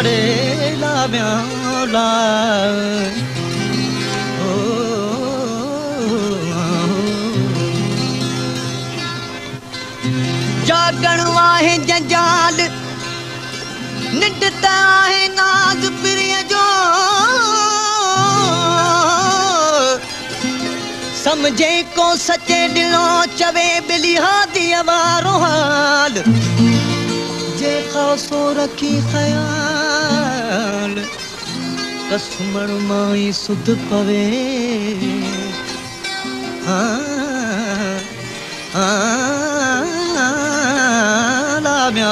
रे लाव्या जागण वाहे जंजाल निडता है नाज प्रिय जो समझे को सचे दिलों चवे बिलिहादी अवारो हाल जे खासो रखी ख्याल कसमण माई सुध पवे लाव्या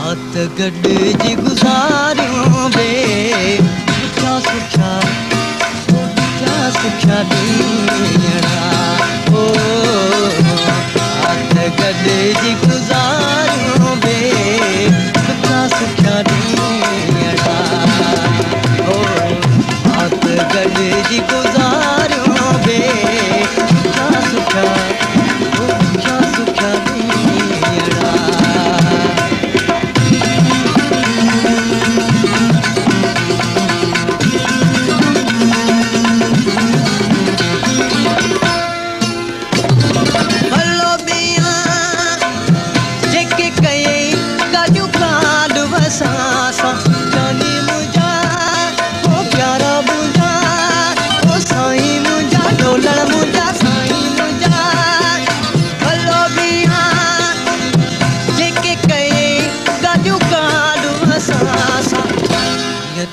आत गड जी गुज़ारियों बे सुख्या सुख्या ॾींहड़ा आत गड जी गुज़ारियों बे सुख्या ॾींहड़ा आत गड जी गुज़ारियों बे सुख्या ॾींहड़ा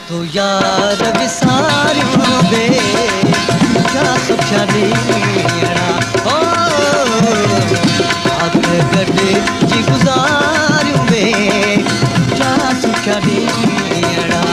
तो यार विसारियों बे सुख्या ॾींहड़ा आत गड जी गुज़ारियों बे सुख्या ॾींहड़ा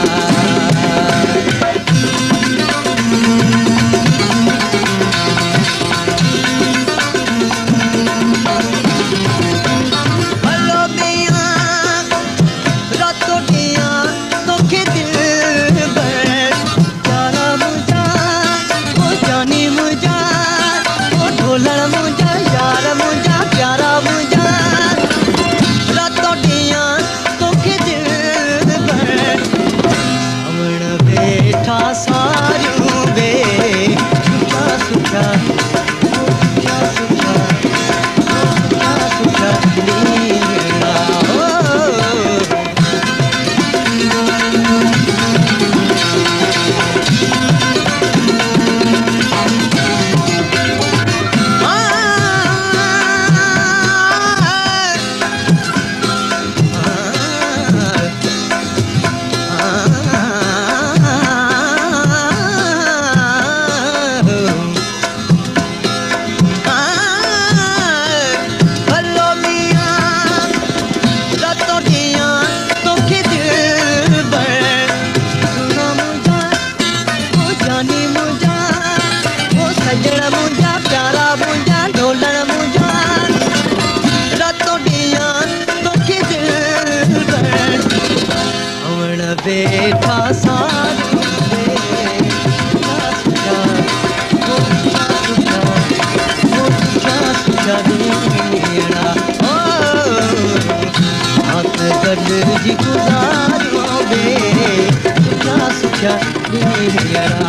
बेठा सुख्या ॾींहड़ा आत गड जी गुज़ारियों बे सुख्या ॾींहड़ा